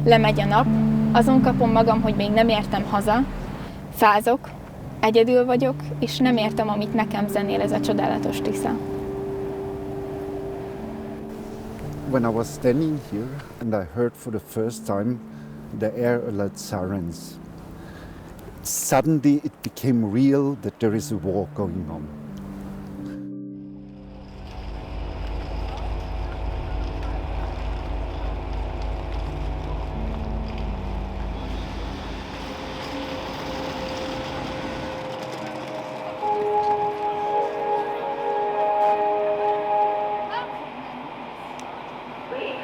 Lemegy a nap, azon kapom magam, hogy még nem értem haza, fázok, egyedül vagyok, és nem értem, amit nekem zenél ez a csodálatos Tisza. When I was standing here and I heard for the first time the air alert sirens, suddenly it became real that there is a war going on.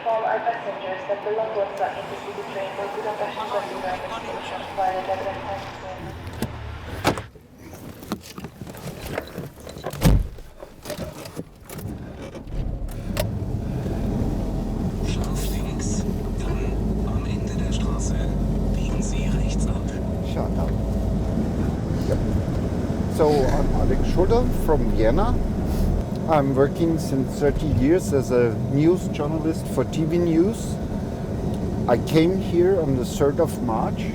Our passengers that the Londonza intercity train for Budapest to Büsra station via Debrecen. Scharf links, dann am Ende der Straße biegen Sie rechts ab. Shut up. Yep. So I'm Alex Schulter from Vienna. I'm working since 30 years as a news journalist for TV News. I came here on the 3rd of March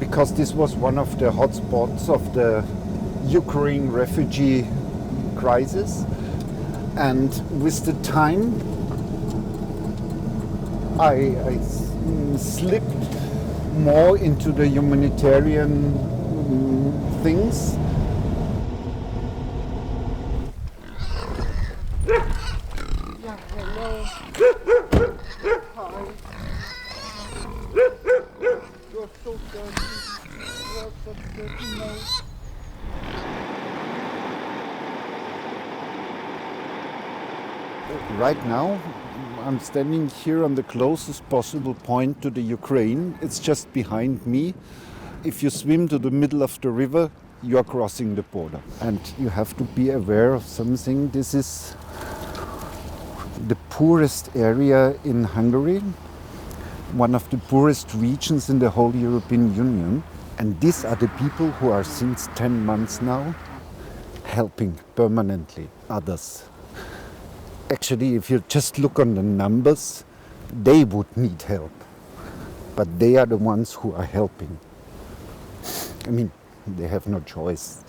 because this was one of the hotspots of the Ukraine refugee crisis. And with the time, I slipped more into the humanitarian things. Right now, I'm standing here on the closest possible point to the Ukraine. It's just behind me. If you swim to the middle of the river, you are crossing the border. And you have to be aware of something. This is the poorest area in Hungary, one of the poorest regions in the whole European Union. And these are the people who are since 10 months now helping permanently others. Actually, if you just look on the numbers, they would need help. But they are the ones who are helping. I mean, they have no choice.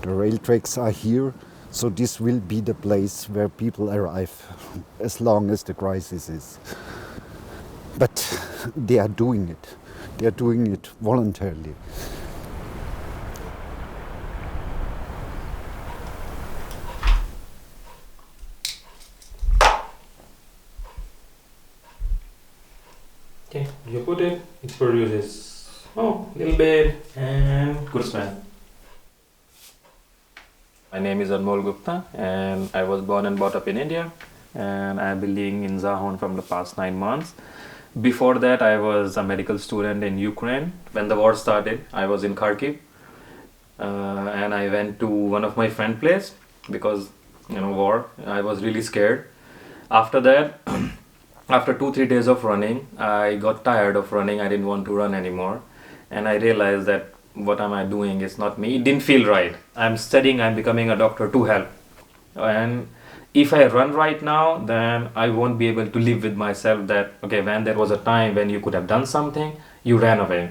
The rail tracks are here, so this will be the place where people arrive as long as the crisis is. But they are doing it. They are doing it voluntarily. Okay, you put it produces a little bit and good smell. My name is Anmol Gupta and I was born and brought up in India and I have been living in Záhony from the past 9 months. Before that I was a medical student in Ukraine. When the war started I was in Kharkiv and I went to one of my friend's place because war. I was really scared. After that after 2-3 days of running, I got tired of running. I didn't want to run anymore. And I realized that what am I doing? It's not me. It didn't feel right. I'm studying, I'm becoming a doctor to help. And if I run right now, then I won't be able to live with myself that, okay, when there was a time when you could have done something, you ran away.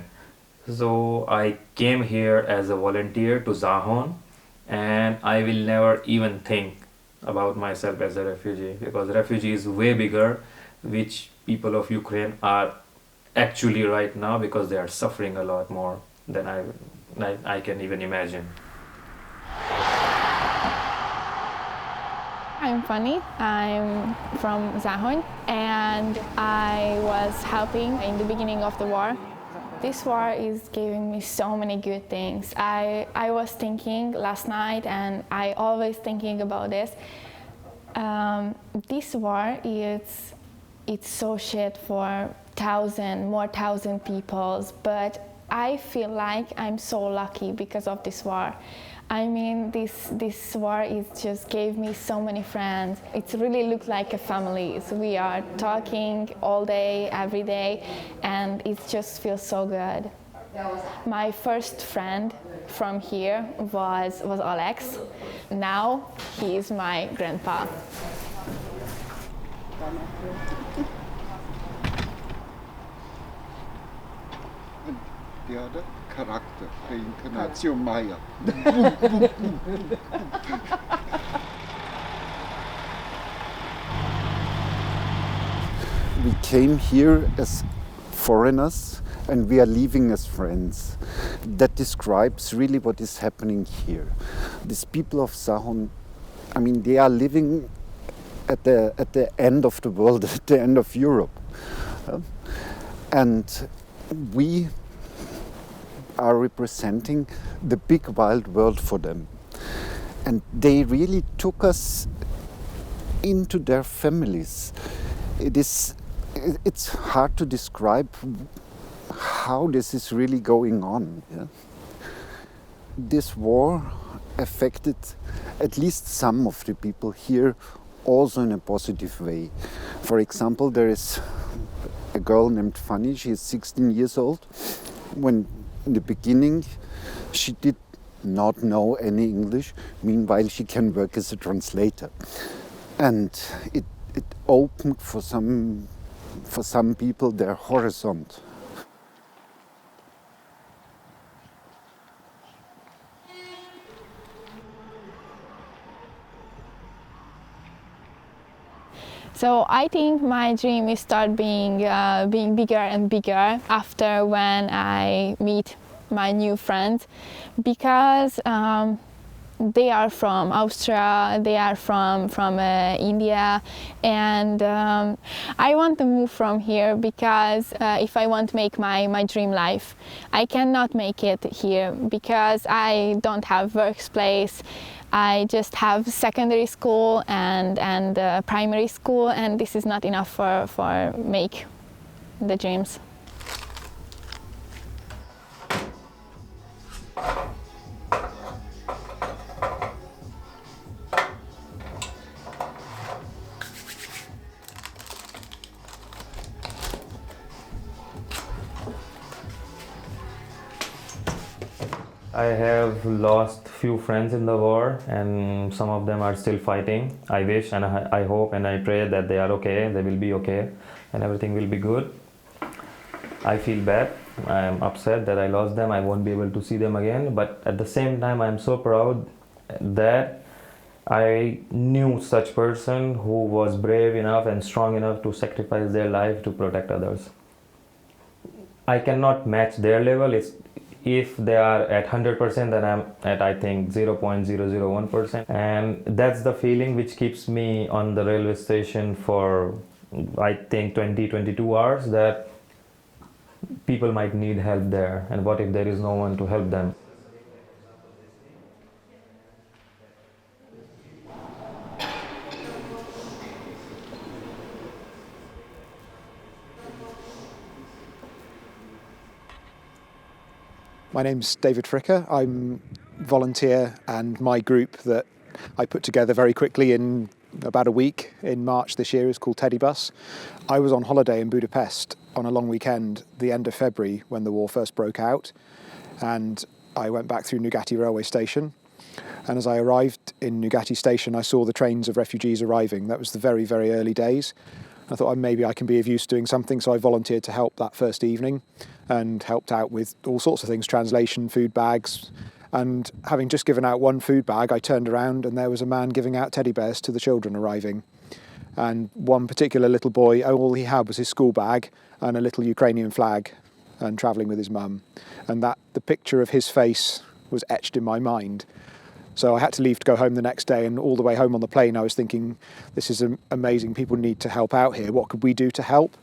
So I came here as a volunteer to Záhony, and I will never even think about myself as a refugee, because refugee is way bigger, which people of Ukraine are actually right now, because they are suffering a lot more than I can even imagine. I'm Fanny. I'm from Záhony and I was helping in the beginning of the war. This war is giving me so many good things. I was thinking last night and I always thinking about this. This war it's so shit for more thousand people, but I feel like I'm so lucky because of this war. I mean, this war just gave me so many friends. It really looked like a family. So we are talking all day, every day, and it just feels so good. My first friend from here was Alex. Now he is my grandpa. the other? Charakter, Reincarnatio Maya. We came here as foreigners and we are leaving as friends. That describes really what is happening here. These people of Záhony, I mean, they are living at the end of the world, at the end of Europe. And we are representing the big wild world for them. And they really took us into their families. It's hard to describe how this is really going on. Yeah? This war affected at least some of the people here also in a positive way. For example, there is a girl named Fanny, she is 16 years old. When in the beginning she did not know any English, meanwhile she can work as a translator. And it opened for some people their horizon. So I think my dream is start being bigger and bigger after when I meet my new friends, because they are from Austria, they are from India, and I want to move from here because if I want to make my dream life, I cannot make it here because I don't have workplace. I just have secondary school and primary school, and this is not enough for make the dreams. I have lost few friends in the war, and some of them are still fighting. I wish and I hope and I pray that they are okay, they will be okay, and everything will be good. I feel bad, I am upset that I lost them, I won't be able to see them again, but at the same time I am so proud that I knew such person who was brave enough and strong enough to sacrifice their life to protect others. I cannot match their level. If they are at 100%, then I'm at, I think, 0.001%. And that's the feeling which keeps me on the railway station for, I think, 22 hours, that people might need help there. And what if there is no one to help them? My name's David Fricker. I'm volunteer, and my group that I put together very quickly in about a week in March this year is called Teddy Bus. I was on holiday in Budapest on a long weekend the end of February when the war first broke out, and I went back through Nugati railway station, and as I arrived in Nugati station I saw the trains of refugees arriving. That was the very, very early days. I thought maybe I can be of use doing something, so I volunteered to help that first evening and helped out with all sorts of things, translation, food bags. And having just given out one food bag, I turned around and there was a man giving out teddy bears to the children arriving. And one particular little boy, all he had was his school bag and a little Ukrainian flag and travelling with his mum. And that the picture of his face was etched in my mind. So I had to leave to go home the next day, and all the way home on the plane I was thinking, this is amazing, people need to help out here, what could we do to help?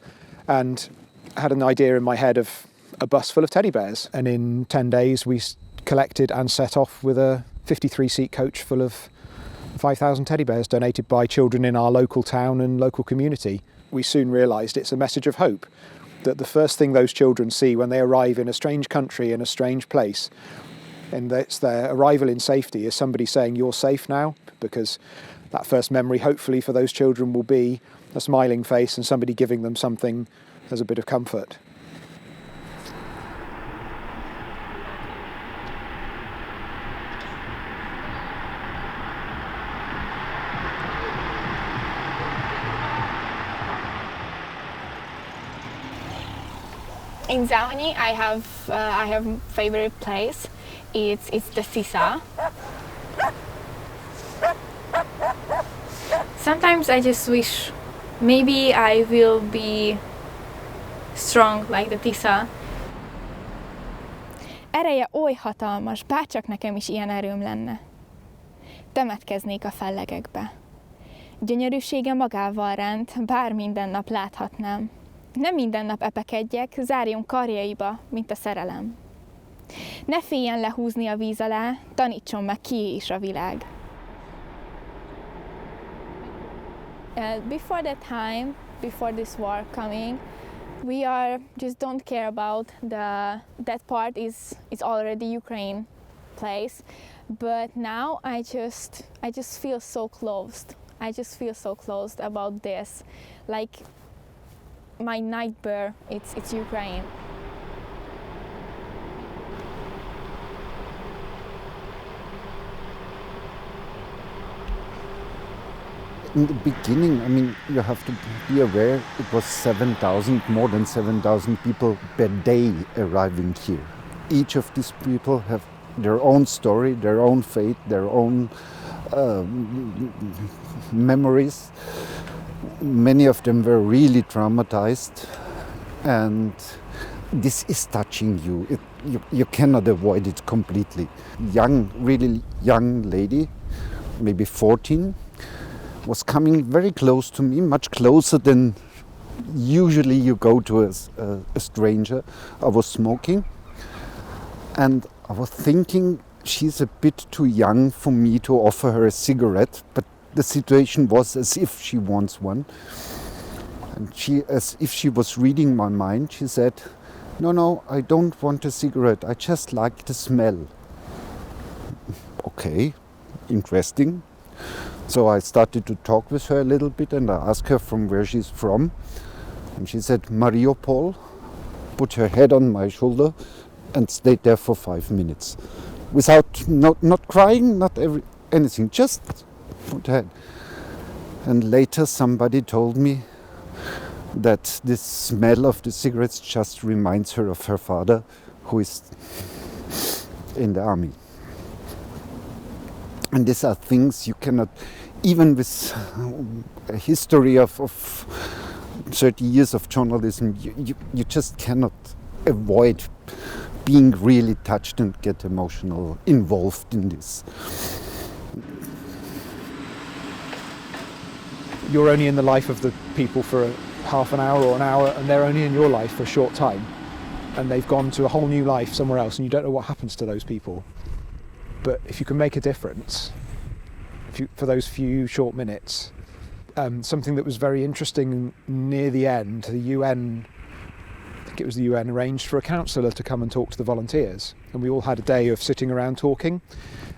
And I had an idea in my head of a bus full of teddy bears, and in 10 days we collected and set off with a 53-seat coach full of 5,000 teddy bears donated by children in our local town and local community. We soon realised it's a message of hope, that the first thing those children see when they arrive in a strange country, in a strange place, and it's their arrival in safety, is somebody saying you're safe now, because that first memory hopefully for those children will be a smiling face and somebody giving them something as a bit of comfort. In Záhony, I have favorite place. It's the Tisza. Sometimes I just wish maybe I will be strong like the Tisza. Ereje oly hatalmas, bárcsak nekem is ilyen erőm lenne. Temetkeznék a fellegekbe. Gyönyörűsége magával rend, bár minden nap láthatnám. Nem minden nap epekedjek, zárjon karjaiba, mint a szerelem. Ne féljen lehúzni a víz alá, tanítson meg ki is a világ. Before that time, before this war coming, we just don't care about that part is already Ukraine place, but now I just feel so closed. I just feel so closed about this, like my nightmare. It's Ukraine. In the beginning, I mean, you have to be aware it was 7,000, more than 7,000 people per day arriving here. Each of these people have their own story, their own fate, their own memories. Many of them were really traumatized, and this is touching you. You cannot avoid it completely. Really young lady, maybe 14, was coming very close to me, much closer than usually you go to a stranger. I was smoking, and I was thinking she's a bit too young for me to offer her a cigarette, but the situation was as if she wants one. And as if she was reading my mind, she said, no, I don't want a cigarette, I just like the smell. Okay, interesting. So I started to talk with her a little bit, and I asked her from where she's from. And she said, Mariupol, put her head on my shoulder and stayed there for 5 minutes. Without, not crying, anything, just put her head. And later somebody told me that this smell of the cigarettes just reminds her of her father, who is in the army. And these are things you cannot, even with a history of 30 years of journalism, you just cannot avoid being really touched and get emotional, involved in this. You're only in the life of the people for half an hour or an hour, and they're only in your life for a short time. And they've gone to a whole new life somewhere else, and you don't know what happens to those people. But if you can make a difference for those few short minutes, something that was very interesting near the end, the UN, I think it was the UN, arranged for a counsellor to come and talk to the volunteers. And we all had a day of sitting around talking.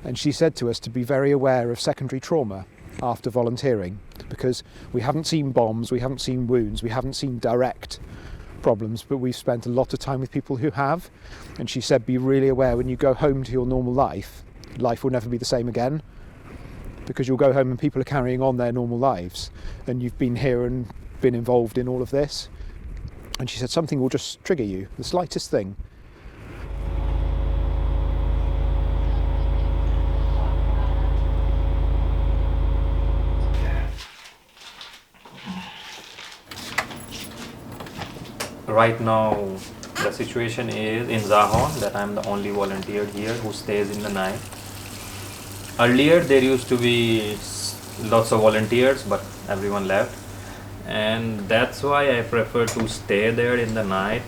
And she said to us to be very aware of secondary trauma after volunteering, because we haven't seen bombs, we haven't seen wounds, we haven't seen direct problems, but we've spent a lot of time with people who have. And she said, be really aware when you go home to your normal life will never be the same again, because you'll go home and people are carrying on their normal lives, and you've been here and been involved in all of this. And she said something will just trigger you, the slightest thing. Right now, the situation is in Záhony that I'm the only volunteer here who stays in the night. Earlier there used to be lots of volunteers, but everyone left, and that's why I prefer to stay there in the night,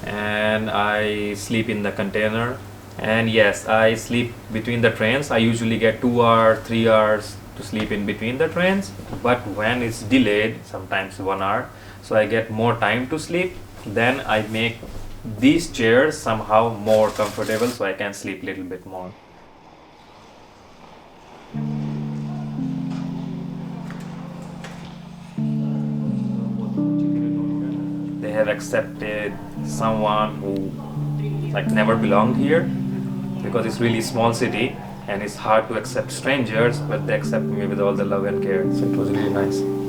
and I sleep in the container. And yes, I sleep between the trains. I usually get 2 hours, 3 hours to sleep in between the trains, but when it's delayed, sometimes 1 hour, so I get more time to sleep. Then I make these chairs somehow more comfortable so I can sleep a little bit more. They have accepted someone who never belonged here, because it's really small city and it's hard to accept strangers, but they accept me with all the love and care, so it was really nice.